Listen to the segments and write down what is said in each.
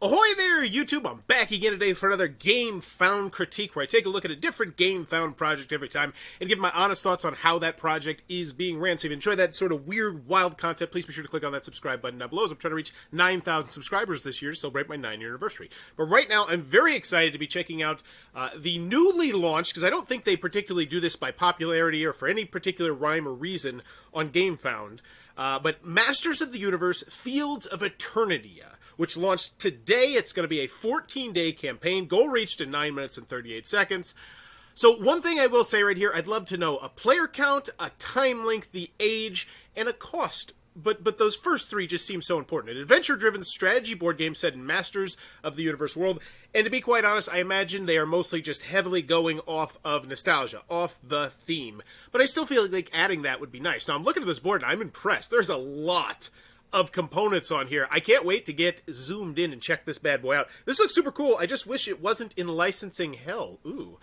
Ahoy there, YouTube! I'm back again today for another Gamefound critique, where I take a look at a different Gamefound project every time and give my honest thoughts on how that project is being ran. So if you enjoy that sort of weird, wild content, please be sure to click on that subscribe button down below, as I'm trying to reach 9,000 subscribers this year to celebrate my 9-year anniversary. But right now, I'm very excited to be checking out the newly launched, because I don't think they particularly do this by popularity or for any particular rhyme or reason on Gamefound, but Masters of the Universe Fields of Eternia, which launched today. It's going to be a 14-day campaign. Goal reached in 9 minutes and 38 seconds. So one thing I will say right here, I'd love to know a player count, a time length, the age, and a cost. But those first three just seem so important. An adventure-driven strategy board game set in Masters of the Universe world. And to be quite honest, I imagine they are mostly just heavily going off of nostalgia, off the theme. But I still feel like adding that would be nice. Now, I'm looking at this board and I'm impressed. There's a lot of components on here. I can't wait to get zoomed in and check this bad boy out. This looks super cool. I just wish it wasn't in licensing hell. Ooh.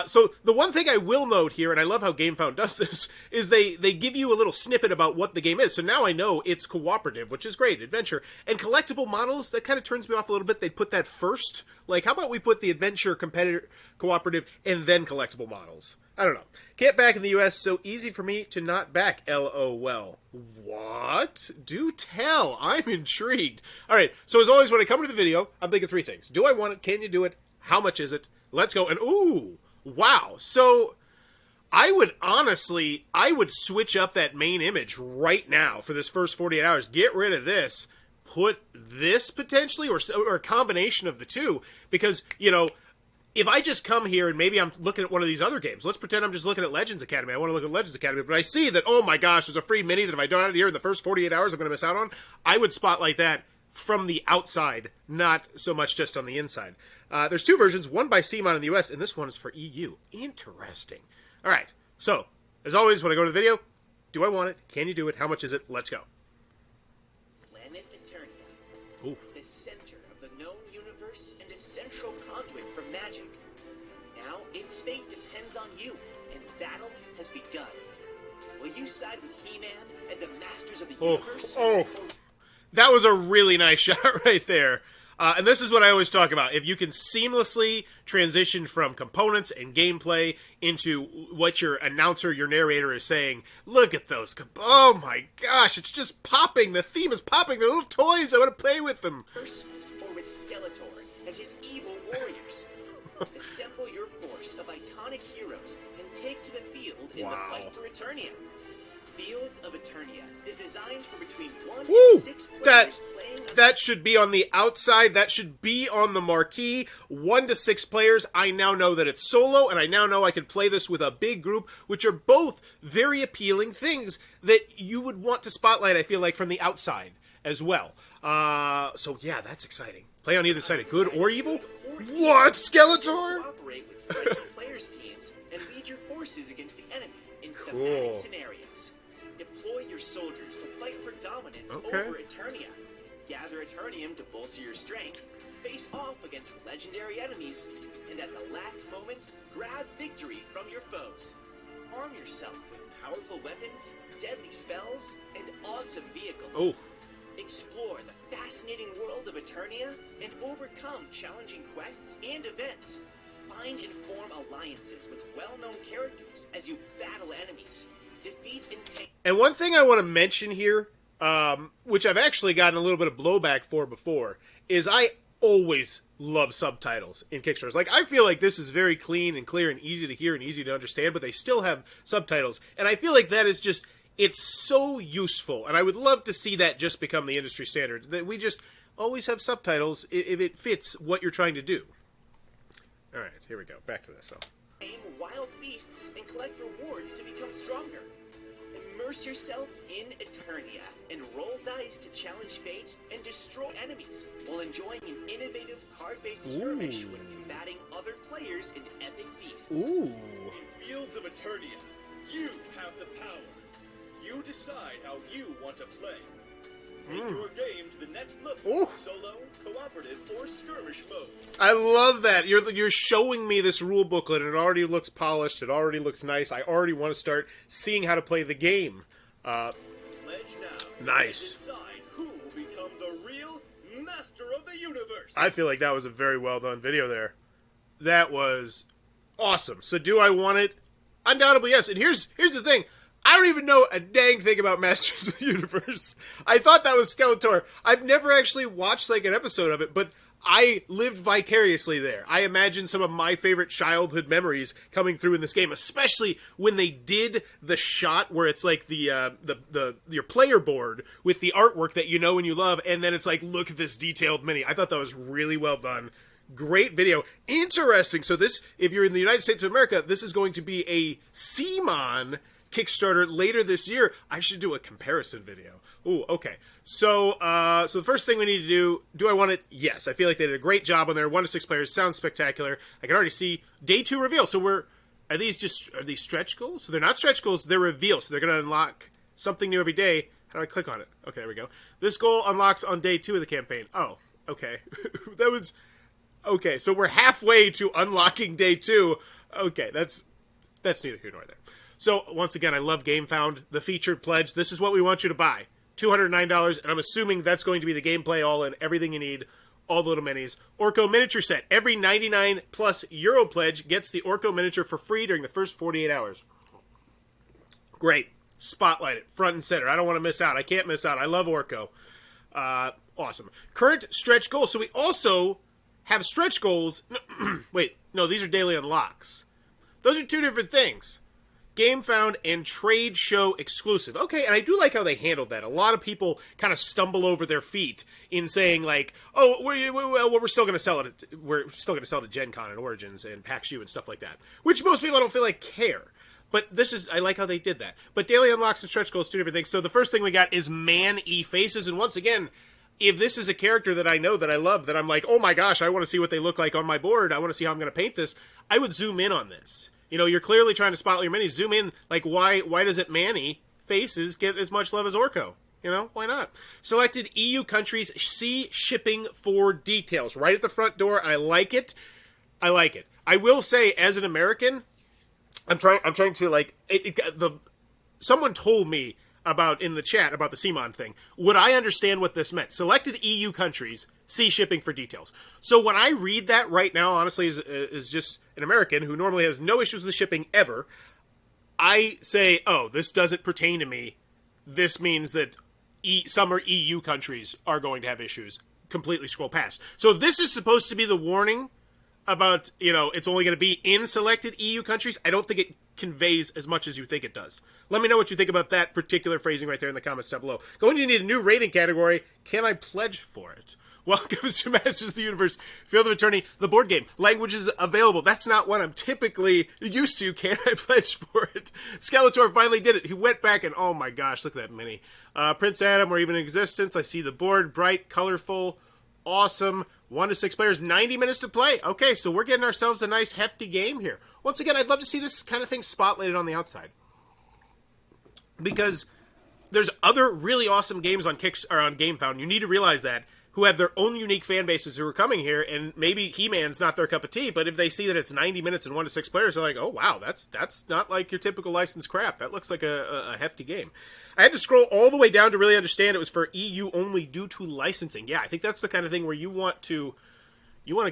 So the one thing I will note here, and I love how Gamefound does this, is they give you a little snippet about what the game is. So now I know it's cooperative, which is great, adventure. And collectible models, that kind of turns me off a little bit. They'd put that first. Like, how about we put the adventure, competitor, cooperative, and then collectible models? I don't know. Can't back in the US, so easy for me to not back, LOL. What? Do tell. I'm intrigued. All right, so as always, when I come to the video, I'm thinking three things. Do I want it? Can you do it? How much is it? Let's go. And ooh, wow. So I would switch up that main image right now for this first 48 hours. Get rid of this. Put this potentially, or a combination of the two, because, you know, if I just come here and maybe I'm looking at one of these other games, let's pretend I'm just looking at Legends Academy. I want to look at Legends Academy, but I see that, oh my gosh, there's a free mini that if I don't have it here in the first 48 hours, I'm going to miss out on. I would spotlight that from the outside, not so much just on the inside. There's two versions, one by HeMan in the US, and this one is for EU. Interesting. All right, so, as always, when I go to the video, do I want it? Can you do it? How much is it? Let's go. Planet Eternia. Ooh. The center of the known universe and a central conduit for magic. Now, its fate depends on you, and battle has begun. Will you side with HeMan and the Masters of the Universe? That was a really nice shot right there. And this is what I always talk about. If you can seamlessly transition from components and gameplay into what your announcer, your narrator is saying, look at those. Oh my gosh, it's just popping. The theme is popping. They're little toys. I want to play with them. Or with Skeletor and his evil warriors. Assemble your force of iconic heroes and take to the field in the fight for Eternia. Fields of Eternia is designed for between 1 and 6 players playing. That should be on the outside. That should be on the marquee. 1 to 6 players. I now know that it's solo, and I now know I can play this with a big group, which are both very appealing things that you would want to spotlight, I feel like, from the outside as well. So yeah, that's exciting. Play on either side of good or evil? What? Skeletor? Cooperate with friendly players' teams and lead your forces against the enemy in thematic scenarios. Deploy your soldiers to fight for dominance over Eternia. Gather Eternium to bolster your strength. Face off against legendary enemies. And at the last moment, grab victory from your foes. Arm yourself with powerful weapons, deadly spells, and awesome vehicles. Explore the fascinating world of Eternia and overcome challenging quests and events. Find and form alliances with well-known characters as you battle enemies. Defeat and take. And one thing I want to mention here, which I've actually gotten a little bit of blowback for before, is I always love subtitles in Kickstarters. Like, I feel like this is very clean and clear and easy to hear and easy to understand, but they still have subtitles. And I feel like that is just, it's so useful. And I would love to see that just become the industry standard, that we just always have subtitles if it fits what you're trying to do. All right, here we go. Back to this. Aim wild beasts and collect rewards to become stronger. Immerse yourself in Eternia and roll dice to challenge fate and destroy enemies while enjoying an innovative card-based skirmish when combating other players in epic feasts. Ooh. In Fields of Eternia, you have the power. You decide how you want to play. Take your game to the next level. Solo, cooperative, or skirmish mode. I love that. You're showing me this rule booklet, and it already looks polished. It already looks nice. I already want to start seeing how to play the game. Pledge now. Nice. And decide who will become the real master of the universe. I feel like that was a very well done video there. That was awesome. So do I want it? Undoubtedly yes. And here's the thing. I don't even know a dang thing about Masters of the Universe. I thought that was Skeletor. I've never actually watched like an episode of it, but I lived vicariously there. I imagine some of my favorite childhood memories coming through in this game, especially when they did the shot where it's like your player board with the artwork that you know and you love, and then it's like, look at this detailed mini. I thought that was really well done. Great video. Interesting. So this, if you're in the United States of America, this is going to be a HeMan Kickstarter later this year. I should do a comparison video. Ooh, okay. So, so the first thing we need to do I want it? Yes. I feel like they did a great job on there. 1 to 6 players. Sounds spectacular. I can already see day 2 reveal. So are these stretch goals? So they're not stretch goals, they're reveal. So they're going to unlock something new every day. How do I click on it? Okay, there we go. This goal unlocks on day 2 of the campaign. Oh, okay. That was, okay. So we're halfway to unlocking day 2. Okay, that's neither here nor there. So, once again, I love Gamefound, the featured pledge. This is what we want you to buy. $209, and I'm assuming that's going to be the gameplay all-in, everything you need, all the little minis. Orko miniature set. Every 99-plus euro pledge gets the Orko miniature for free during the first 48 hours. Great. Spotlight it, front and center. I don't want to miss out. I can't miss out. I love Orko. Awesome. Current stretch goals. So we also have stretch goals. Wait, no, these are daily unlocks. Those are two different things. Gamefound and trade show exclusive. Okay, and I do like how they handled that. A lot of people kind of stumble over their feet in saying like, "Oh, we're still going to sell it. We're still going to sell it at Gen Con and Origins and PAX U and stuff like that." Which most people don't feel like care. But this is, I like how they did that. But daily unlocks and stretch goals, two different things. So the first thing we got is Man-E Faces, and once again, if this is a character that I know, that I love, that I'm like, oh my gosh, I want to see what they look like on my board, I want to see how I'm going to paint this, I would zoom in on this. You know, you're clearly trying to spotlight your minis. Zoom in, like, why does it Man-E Faces get as much love as Orko? You know, why not? Selected EU countries, see shipping for details. Right at the front door. I like it. I like it. I will say, as an American, I'm trying to, like, someone told me about, in the chat, about the HeMan thing. Would I understand what this meant? Selected EU countries, see shipping for details. So when I read that right now, honestly, is just an American who normally has no issues with shipping ever, I say, oh, this doesn't pertain to me. This means that some EU countries are going to have issues. Completely scroll past. So if this is supposed to be the warning about, you know, it's only going to be in selected EU countries, I don't think it conveys as much as you think it does. Let me know what you think about that particular phrasing right there in the comments down below. Going to need a new rating category. Can I pledge for it? Welcome to Masters of the Universe, Field of Eternia, the board game. Languages available. That's not what I'm typically used to. Can I pledge for it? Skeletor finally did it. He went back and, oh my gosh, look at that mini. Prince Adam, we're even in existence. I see the board, bright, colorful, awesome. 1 to 6 players, 90 minutes to play. Okay, so we're getting ourselves a nice hefty game here. Once again, I'd love to see this kind of thing spotlighted on the outside, because there's other really awesome games on Gamefound. You need to realize that, who have their own unique fan bases who are coming here, and maybe He-Man's not their cup of tea, but if they see that it's 90 minutes and 1 to 6 players, they're like, oh wow, that's not like your typical licensed crap. That looks like a hefty game. I had to scroll all the way down to really understand it was for EU only due to licensing. Yeah, I think that's the kind of thing where you want to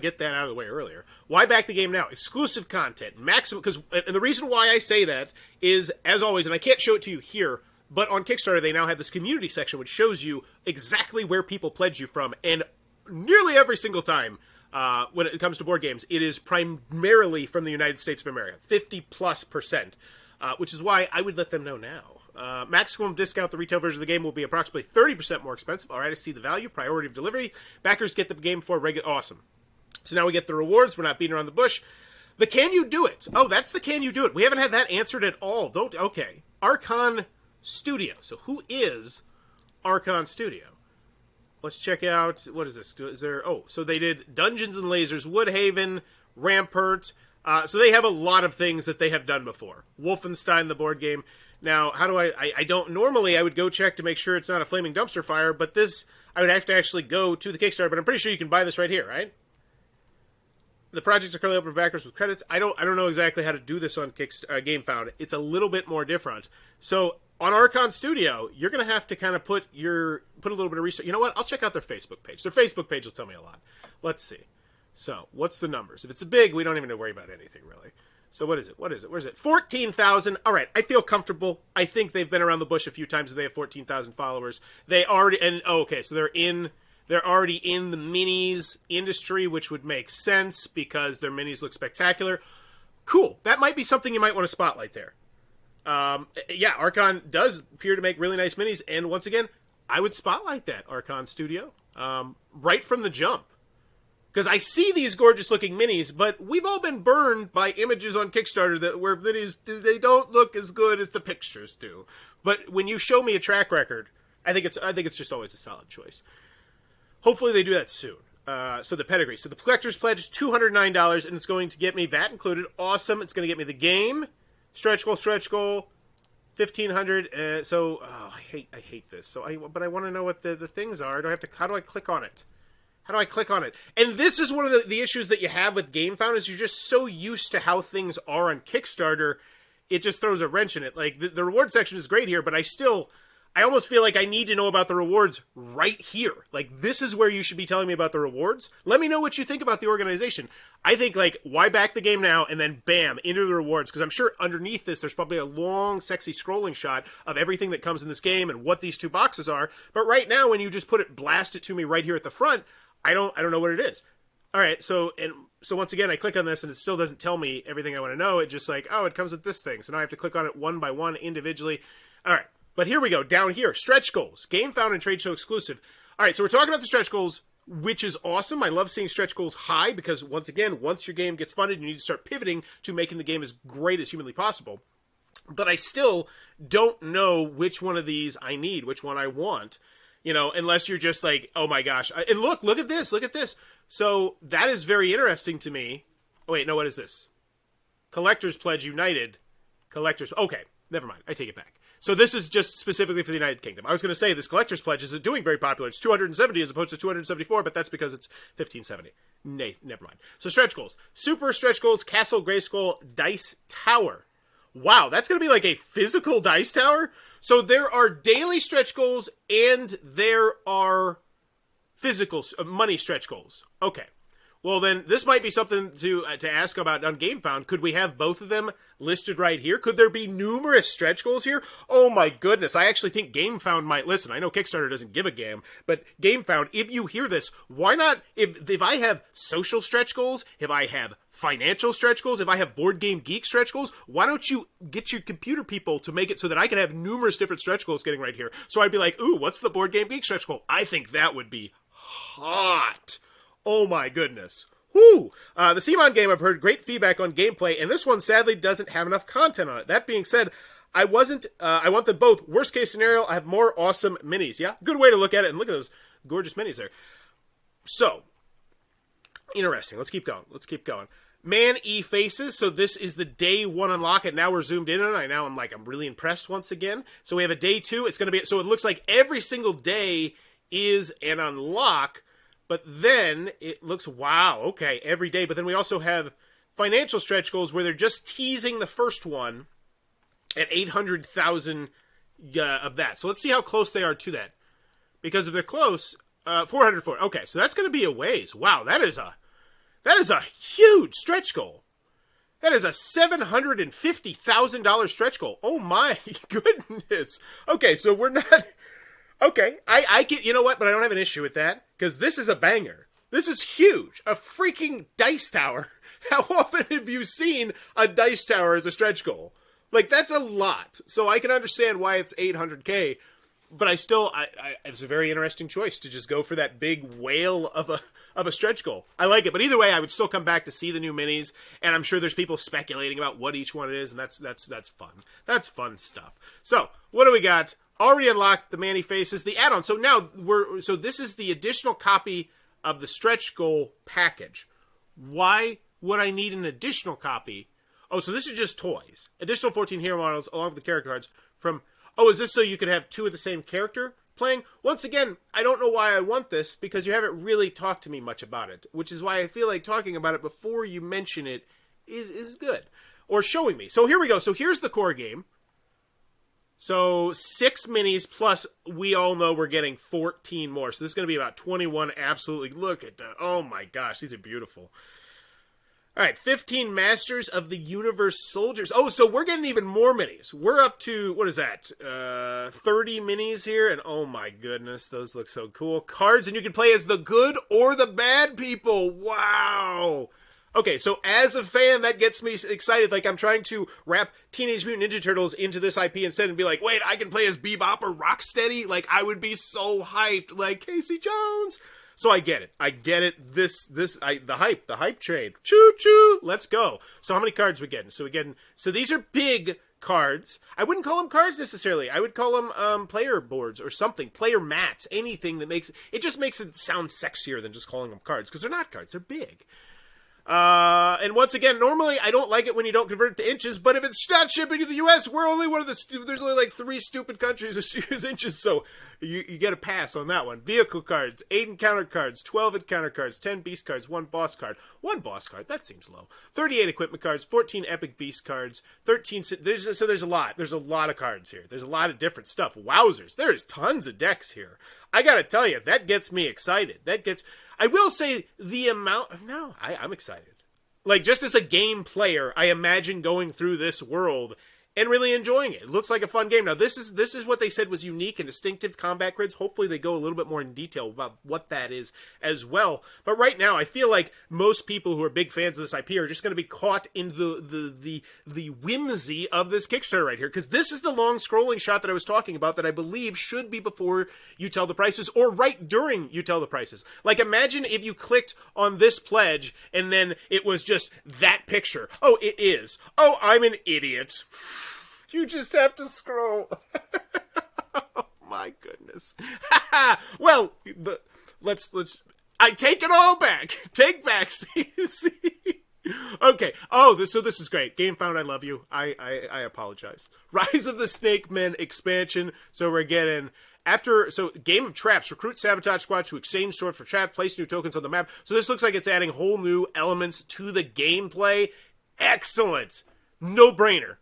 get that out of the way earlier. Why back the game now? Exclusive content, maximum, and the reason why I say that is, as always, and I can't show it to you here, but on Kickstarter, they now have this community section which shows you exactly where people pledge you from. And nearly every single time when it comes to board games, it is primarily from the United States of America, 50+%, which is why I would let them know now. Maximum discount, the retail version of the game will be approximately 30% more expensive. All right, I see the value, priority of delivery. Backers get the game for regular. Awesome. So now we get the rewards. We're not beating around the bush. The can you do it? Oh, that's the can you do it. We haven't had that answered at all. Okay. Archon Studio. So who is Archon Studio? Let's check out, what is this? Is there, oh, so they did Dungeons and Lasers, Woodhaven, Rampart. So they have a lot of things that they have done before. Wolfenstein, the board game. Now, how do I don't, normally I would go check to make sure it's not a flaming dumpster fire, but this, I would have to actually go to the Kickstarter, but I'm pretty sure you can buy this right here, right? The projects are currently open for backers with credits. I don't know exactly how to do this on Gamefound. It's a little bit more different. So on Archon Studio, you're going to have to kind of put a little bit of research. You know what? I'll check out their Facebook page. Their Facebook page will tell me a lot. Let's see. So, what's the numbers? If it's big, we don't even have to worry about anything, really. So, what is it? Where's it? 14,000. All right, I feel comfortable. I think they've been around the bush a few times, and they have 14,000 followers. They already, so they're already in the minis industry, which would make sense because their minis look spectacular. Cool. That might be something you might want to spotlight there. Yeah, Archon does appear to make really nice minis, and once again, I would spotlight that Archon Studio right from the jump. Because I see these gorgeous-looking minis, but we've all been burned by images on Kickstarter where minis, they don't look as good as the pictures do. But when you show me a track record, I think it's just always a solid choice. Hopefully they do that soon. So the pedigree. So the collector's pledge is $209, and it's going to get me that included. Awesome. It's going to get me the game, stretch goal, 1,500. I hate this. But I want to know what the things are. How do I click on it? How do I click on it? And this is one of the issues that you have with Gamefound is you're just so used to how things are on Kickstarter, it just throws a wrench in it. Like, the reward section is great here, but I almost feel like I need to know about the rewards right here. Like, this is where you should be telling me about the rewards. Let me know what you think about the organization. I think, like, why back the game now and then, bam, into the rewards? Because I'm sure underneath this, there's probably a long, sexy scrolling shot of everything that comes in this game and what these two boxes are. But right now, when you just blast it to me right here at the front, I don't know what it is. All right, so once again, I click on this, and it still doesn't tell me everything I want to know. It just like, oh, it comes with this thing. So now I have to click on it one by one individually. All right. But here we go, down here, stretch goals. Gamefound and Trade Show exclusive. All right, so we're talking about the stretch goals, which is awesome. I love seeing stretch goals high because, once again, once your game gets funded, you need to start pivoting to making the game as great as humanly possible. But I still don't know which one of these I need, which one I want, unless you're just like, oh my gosh. And look at this. So that is very interesting to me. Oh, wait, no, what is this? Collector's Pledge United. Okay, never mind. I take it back. So this is just specifically for the United Kingdom. I was going to say this Collector's Pledge is doing very popular. It's 270 as opposed to 274, but that's because it's 1570. Never mind. So stretch goals. Super stretch goals, Castle Grayskull Dice Tower. Wow, that's going to be like a physical dice tower? So there are daily stretch goals and there are physical money stretch goals. Okay. Well, then, this might be something to ask about on Gamefound. Could we have both of them listed right here? Could there be numerous stretch goals here? Oh my goodness, I actually think Gamefound might listen. I know Kickstarter doesn't give a damn, but Gamefound, if you hear this, why not, if I have social stretch goals, if I have financial stretch goals, if I have Board Game Geek stretch goals, why don't you get your computer people to make it so that I can have numerous different stretch goals getting right here? So I'd be like, ooh, what's the Board Game Geek stretch goal? I think that would be hot. Oh my goodness. Whoo! The HeMan game, I've heard great feedback on gameplay, and this one sadly doesn't have enough content on it. That being said, I want them both. Worst case scenario, I have more awesome minis. Yeah? Good way to look at it, and look at those gorgeous minis there. So, interesting. Let's keep going. Man E Faces, so this is the day one unlock, and now we're zoomed in on it. I'm really impressed once again. So we have a day two. It's going to be, so it looks like every single day is an unlock. But then it looks, wow, okay, every day. But then we also have financial stretch goals where they're just teasing the first one at 800,000 of that. So let's see how close they are to that. Because if they're close, 404. Okay, so that's going to be a ways. Wow, that is a huge stretch goal. That is a $750,000 stretch goal. Oh my goodness. Okay, so we're not... Okay, I get, you know what, but I don't have an issue with that, because this is a banger. This is huge. A freaking dice tower. How often have you seen a dice tower as a stretch goal? Like, that's a lot. So I can understand why it's 800K, but it's a very interesting choice to just go for that big whale of a stretch goal. I like it, but either way, I would still come back to see the new minis, and I'm sure there's people speculating about what each one is, and that's fun. That's fun stuff. So, what do we got? Already unlocked the Manny Faces, the add-on. So now so this is the additional copy of the stretch goal package. Why would I need an additional copy? Oh, so this is just toys. Additional 14 hero models along with the character cards from... Oh, is this so you could have two of the same character playing? Once again, I don't know why I want this, because you haven't really talked to me much about it, which is why I feel like talking about it before you mention it is good. Or showing me. So here we go. So here's the core game. So 6 minis, plus we all know we're getting 14 more. So this is going to be about 21. Absolutely. Look at that. Oh my gosh, these are beautiful. All right, 15 Masters of the Universe Soldiers. Oh, so we're getting even more minis. We're up to, what is that, 30 minis here. And oh my goodness, those look so cool. Cards, and you can play as the good or the bad people. Wow. Okay, so as a fan, that gets me excited. Like, I'm trying to wrap Teenage Mutant Ninja Turtles into this IP instead and be like, wait, I can play as Bebop or Rocksteady? Like, I would be so hyped. Like, Casey Jones. So I get it. I get it. The hype train. Choo choo. Let's go. So how many cards we getting? So these are big cards. I wouldn't call them cards necessarily. I would call them player boards or something. Player mats. Anything that makes it just makes it sound sexier than just calling them cards, because they're not cards. They're big. And once again, normally I don't like it when you don't convert it to inches, but if it's not shipping to the US, we're only one of the there's only like 3 stupid countries that use inches, so you get a pass on that one. Vehicle cards, 8 encounter cards, 12 encounter cards, 10 beast cards, 1 boss card. 1 boss card, that seems low. 38 equipment cards, 14 epic beast cards, 13 so there's a lot. There's a lot of cards here. There's a lot of different stuff. Wowzers. There's tons of decks here. I got to tell you, that gets me excited. I will say the amount... No, I'm excited. Like, just as a game player, I imagine going through this world and really enjoying it. It looks like a fun game. Now, this is what they said was unique and distinctive combat grids. Hopefully, they go a little bit more in detail about what that is as well. But right now, I feel like most people who are big fans of this IP are just going to be caught in the whimsy of this Kickstarter right here. Because this is the long scrolling shot that I was talking about that I believe should be before you tell the prices or right during you tell the prices. Like, imagine if you clicked on this pledge and then it was just that picture. Oh, it is. Oh, I'm an idiot. You just have to scroll. Oh my goodness. Well, let's. I take it all back. Take back, CC. Okay. Oh, so this is great. Gamefound, I love you. I apologize. Rise of the Snake Men expansion. So we're getting Game of Traps. Recruit Sabotage Squad to exchange sword for trap. Place new tokens on the map. So this looks like it's adding whole new elements to the gameplay. Excellent. No brainer.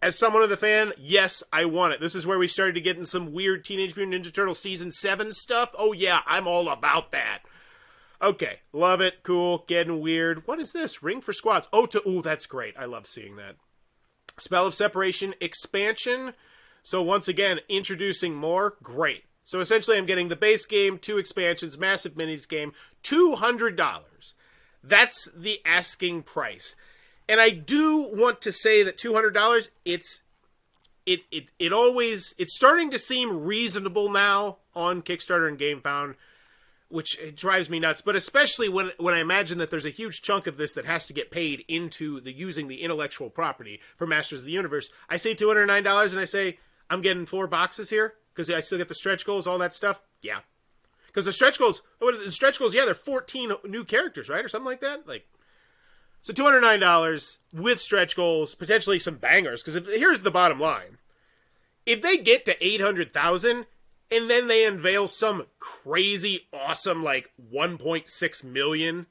As someone of the fan, yes, I want it. This is where we started to get in some weird Teenage Mutant Ninja Turtles Season 7 stuff. Oh yeah, I'm all about that. Okay, love it, cool, getting weird. What is this? Ring for squads. Ooh, that's great. I love seeing that. Spell of Separation expansion. So once again, introducing more. Great. So essentially I'm getting the base game, 2 expansions, massive minis game, $200. That's the asking price. And I do want to say that $200, it's starting to seem reasonable now on Kickstarter and Gamefound, which it drives me nuts. But especially when I imagine that there's a huge chunk of this that has to get paid into using the intellectual property for Masters of the Universe. I say $209 and I say, I'm getting 4 boxes here because I still get the stretch goals, all that stuff. Yeah. Because the stretch goals, yeah, they're 14 new characters, right? Or something like that. So $209 with stretch goals, potentially some bangers. Because here's the bottom line. If they get to 800,000 and then they unveil some crazy, awesome, like 1.6 million,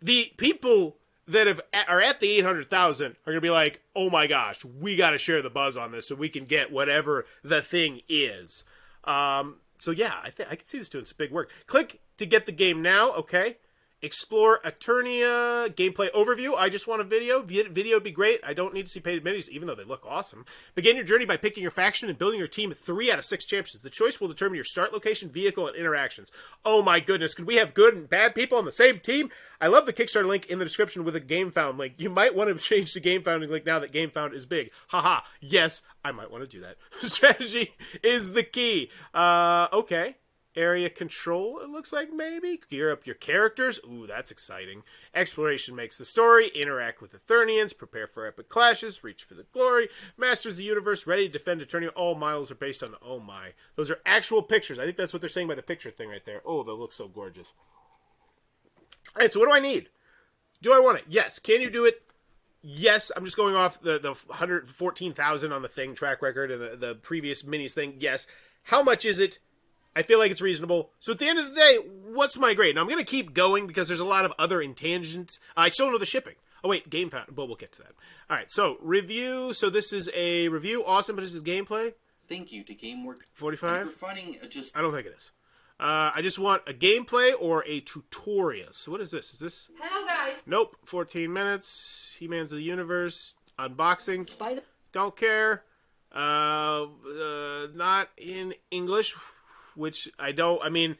the people that are at the 800,000 are going to be like, oh my gosh, we got to share the buzz on this so we can get whatever the thing is. So yeah, I can see this doing some big work. Click to get the game now, okay. Explore Eternia gameplay overview. I just want a video. Video would be great. I don't need to see paid menus, even though they look awesome. Begin your journey by picking your faction and building your team of 3 out of 6 champions. The choice will determine your start location, vehicle, and interactions. Oh my goodness, could we have good and bad people on the same team? I love the Kickstarter link in the description with a Gamefound link. You might want to change the Gamefound link now that Gamefound is big. Haha, yes, I might want to do that. Strategy is the key. Okay. Area control, it looks like, maybe. Gear up your characters. Ooh, that's exciting. Exploration makes the story. Interact with Eternians. Prepare for epic clashes. Reach for the glory. Masters of the universe. Ready to defend Eternia. All models are based on... Oh, my. Those are actual pictures. I think that's what they're saying by the picture thing right there. Oh, they look so gorgeous. All right, so what do I need? Do I want it? Yes. Can you do it? Yes. I'm just going off the 114,000 on the thing track record and the previous minis thing. Yes. How much is it? I feel like it's reasonable. So at the end of the day, what's my grade? Now, I'm going to keep going because there's a lot of other intangibles. I still don't know the shipping. Oh, wait, Gamefound. But we'll get to that. All right, so review. So this is a review. Awesome, but this is gameplay. thank you to GameWorks. 45? For finding just... I don't think it is. I just want a gameplay or a tutorial. So what is this? Is this... Hello, guys. Nope. 14 minutes. HeMan's of the Universe. Unboxing. Don't care. Not in English, which I don't... I mean,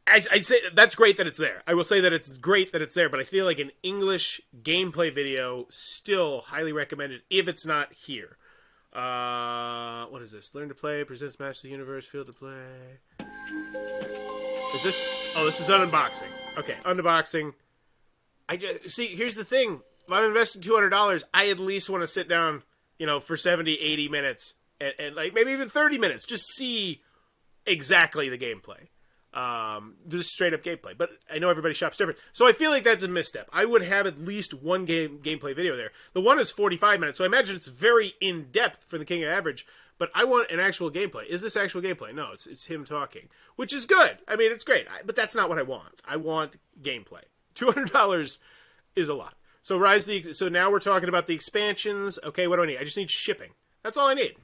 I say that's great that it's there. I will say that it's great that it's there, but I feel like an English gameplay video still highly recommended if it's not here. What is this? Learn to play, presents Master of the Universe, Field to Play. Is this? Oh, this is unboxing. Okay, unboxing. I just see. Here's the thing. If I'm investing $200, I at least want to sit down, you know, for 70, 80 minutes, and like maybe even 30 minutes, just see exactly the gameplay. Just straight up gameplay. But I know everybody shops different, so I feel like that's a misstep. I would have at least one gameplay video there. The one is 45 minutes, so I imagine it's very in depth for the king of average. But I want an actual gameplay. Is this actual gameplay? No, it's him talking, which is good. I mean, it's great, but that's not what I want. I want gameplay. $200 is a lot. So so now we're talking about the expansions. Okay, what do I need? I just need shipping. That's all I need.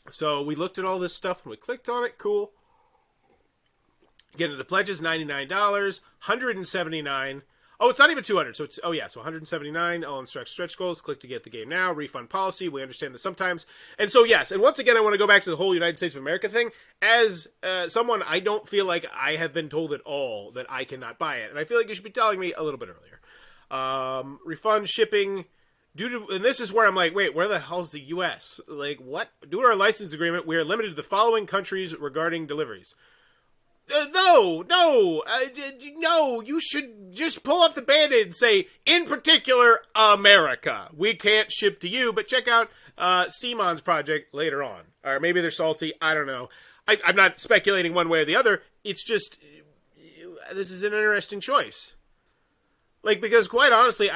So we looked at all this stuff and we clicked on it. Cool. Get into the pledges, $99, $179. Oh, it's not even 200. So it's, oh yeah, so 179. All instruct stretch goals. Click to get the game now. Refund policy. We understand this sometimes. And so yes, and once again, I want to go back to the whole United States of America thing. As someone, I don't feel like I have been told at all that I cannot buy it, and I feel like you should be telling me a little bit earlier. Refund shipping. And this is where I'm like, wait, where the hell's the U.S.? Like, what? Due to our license agreement, we are limited to the following countries regarding deliveries. No, you should just pull off the Band-Aid and say, in particular, America. We can't ship to you, but check out HeMan's project later on. Or maybe they're salty, I don't know. I'm not speculating one way or the other. It's just, this is an interesting choice. Like, because quite honestly,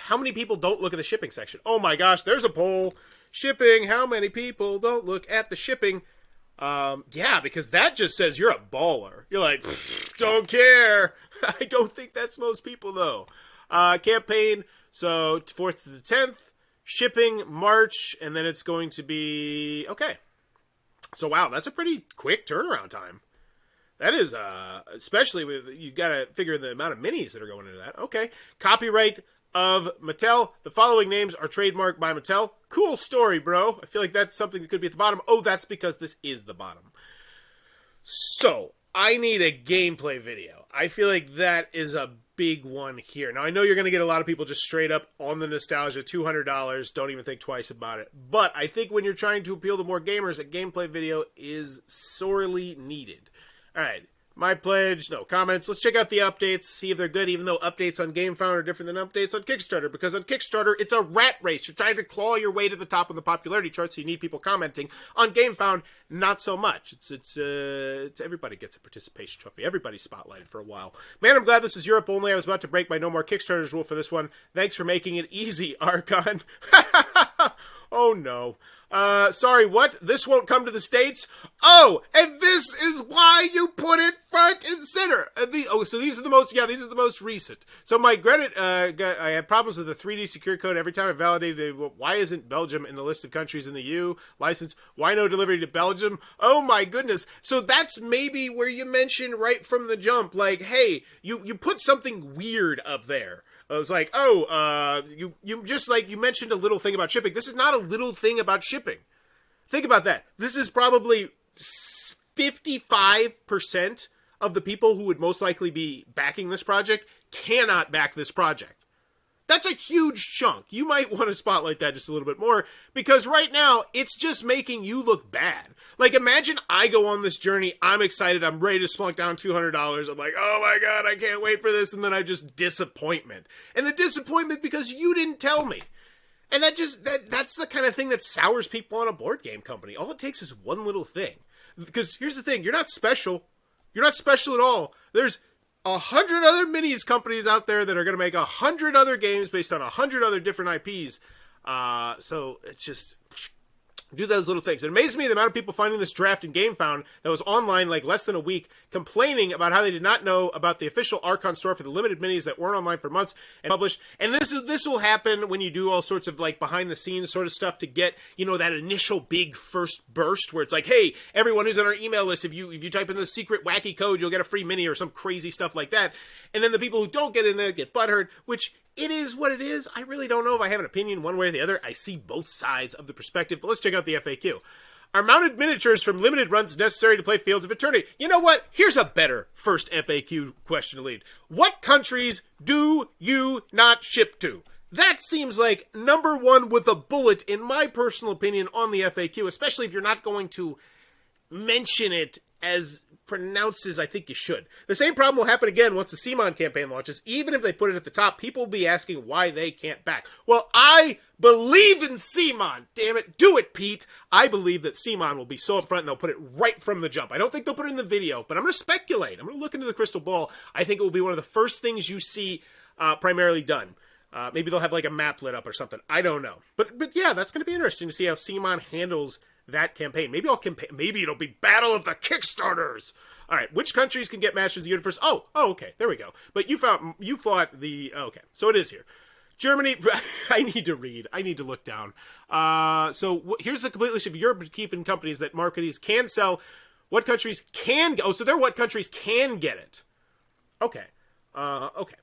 how many people don't look at the shipping section? Oh my gosh, there's a poll. Shipping, how many people don't look at the shipping? Yeah, because that just says you're a baller. You're like, don't care. I don't think that's most people, though. Campaign, so 4th to the 10th. Shipping, March, and then it's going to be... Okay. So, wow, that's a pretty quick turnaround time. That is, especially with... You gotta figure the amount of minis that are going into that. Okay. Copyright of Mattel. The following names are trademarked by Mattel. Cool story, bro. I feel like that's something that could be at the bottom. Oh, that's because this is the bottom. So, I need a gameplay video. I feel like that is a big one here. Now, I know you're going to get a lot of people just straight up on the nostalgia, $200, don't even think twice about it. But I think when you're trying to appeal to more gamers, a gameplay video is sorely needed. All right. My pledge, no comments. Let's check out the updates, see if they're good, even though updates on Gamefound are different than updates on Kickstarter, because on Kickstarter, it's a rat race. You're trying to claw your way to the top of the popularity chart, so you need people commenting. On Gamefound, not so much. It's everybody gets a participation trophy. Everybody's spotlighted for a while. Man, I'm glad this is Europe only. I was about to break my no more Kickstarters rule for this one. Thanks for making it easy, Archon. Oh, no. Sorry, what? This won't come to the States? Oh, and this is why you put it front and center. So these are the most recent. So my credit, I had problems with the 3D secure code every time I validated. Why isn't Belgium in the list of countries in the EU license? Why no delivery to Belgium? Oh my goodness. So that's maybe where you mentioned right from the jump, like, hey, you put something weird up there. I was like, oh, you just like, you mentioned a little thing about shipping. This is not a little thing about shipping. Think about that. This is probably 55% of the people who would most likely be backing this project cannot back this project. That's a huge chunk. You might want to spotlight that just a little bit more, because right now, it's just making you look bad. Like, imagine I go on this journey, I'm excited, I'm ready to splunk down $200, I'm like, oh my god, I can't wait for this, and then I just disappointment. And the disappointment because you didn't tell me. And that's the kind of thing that sours people on a board game company. All it takes is one little thing. Because here's the thing, you're not special. You're not special at all. There's 100 other minis companies out there that are going to make 100 other games based on 100 other different IPs. So it's just, do those little things. It amazed me the amount of people finding this draft in Gamefound that was online like less than a week, complaining about how they did not know about the official Archon store for the limited minis that weren't online for months and published. And this will happen when you do all sorts of like behind the scenes sort of stuff to get, you know, that initial big first burst where it's like, hey, everyone who's on our email list, if you type in the secret wacky code, you'll get a free mini or some crazy stuff like that. And then the people who don't get in there get butthurt, which it is what it is. I really don't know if I have an opinion one way or the other. I see both sides of the perspective, but let's check out the FAQ. Are mounted miniatures from limited runs necessary to play Fields of Eternity? You know what? Here's a better first FAQ question to lead. What countries do you not ship to? That seems like number one with a bullet, in my personal opinion, on the FAQ, especially if you're not going to mention it as pronounced as I think you should. The same problem will happen again once the HeMan campaign launches. Even if they put it at the top, people will be asking why they can't back. Well, I believe in HeMan. Damn it. Do it, Pete. I believe that HeMan will be so upfront and they'll put it right from the jump. I don't think they'll put it in the video, but I'm going to speculate. I'm going to look into the crystal ball. I think it will be one of the first things you see primarily done. Maybe they'll have like a map lit up or something. I don't know. But yeah, that's going to be interesting to see how HeMan handles that campaign. Maybe it'll be Battle of the Kickstarters. All right, which countries can get Masters of the Universe? Oh, okay, there we go. But you fought the okay, so it is here. Germany. I need to read. I need to look down. So here's the complete list of European companies that marketees can sell. What countries can? Oh, so they're what countries can get it. Okay. Okay.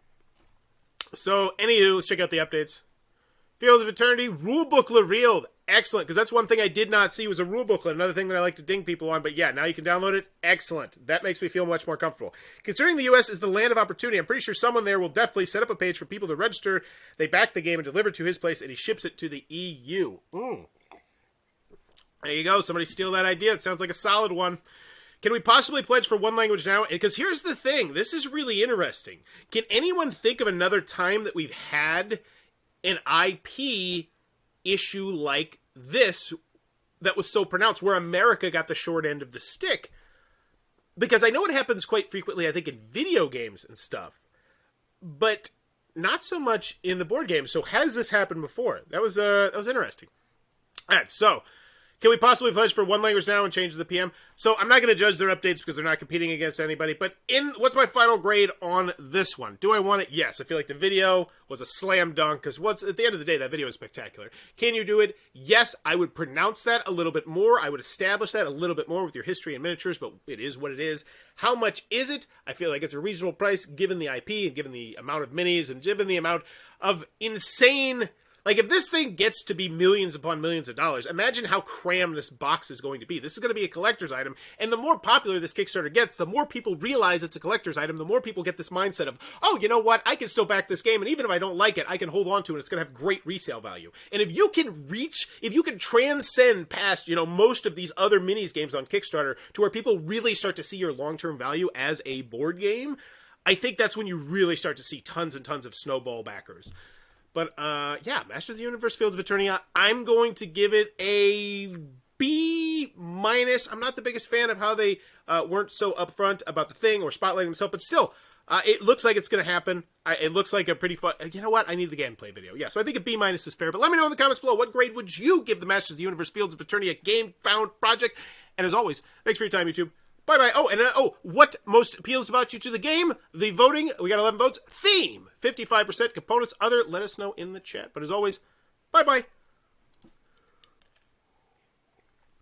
So anywho, let's check out the updates. Fields of Eternity rulebook revealed. Excellent, because that's one thing I did not see was a rule booklet. Another thing that I like to ding people on, but yeah, now you can download it. Excellent. That makes me feel much more comfortable. Considering the U.S. is the land of opportunity, I'm pretty sure someone there will definitely set up a page for people to register. They back the game and deliver it to his place, and he ships it to the EU. There you go. Somebody steal that idea. It sounds like a solid one. Can we possibly pledge for one language now? Because here's the thing. This is really interesting. Can anyone think of another time that we've had an IP issue like this that was so pronounced, where America got the short end of the stick? Because I know it happens quite frequently, I think, in video games and stuff, but not so much in the board game. So has this happened before? That was interesting. All right, so can we possibly pledge for one language now and change the PM? So I'm not going to judge their updates because they're not competing against anybody, but what's my final grade on this one? Do I want it? Yes. I feel like the video was a slam dunk because at the end of the day, that video is spectacular. Can you do it? Yes, I would pronounce that a little bit more. I would establish that a little bit more with your history and miniatures, but it is what it is. How much is it? I feel like it's a reasonable price given the IP and given the amount of minis and given the amount of insane... Like, if this thing gets to be millions upon millions of dollars, imagine how crammed this box is going to be. This is going to be a collector's item, and the more popular this Kickstarter gets, the more people realize it's a collector's item, the more people get this mindset of, oh, you know what, I can still back this game, and even if I don't like it, I can hold on to it, it's going to have great resale value. And if you can transcend past, you know, most of these other minis games on Kickstarter to where people really start to see your long-term value as a board game, I think that's when you really start to see tons and tons of snowball backers. But, yeah, Masters of the Universe Fields of Eternia, I'm going to give it a B-. I'm not the biggest fan of how they weren't so upfront about the thing or spotlighting themselves, but still, it looks like it's going to happen. It looks like a pretty fun... You know what? I need the gameplay video. Yeah, so I think a B- is fair, but let me know in the comments below, what grade would you give the Masters of the Universe Fields of Eternia Gamefound project? And as always, thanks for your time, YouTube. Bye-bye. Oh, and what most appeals about you to the game? The voting, we got 11 votes. Theme, 55%. Components, other, let us know in the chat. But as always, bye-bye.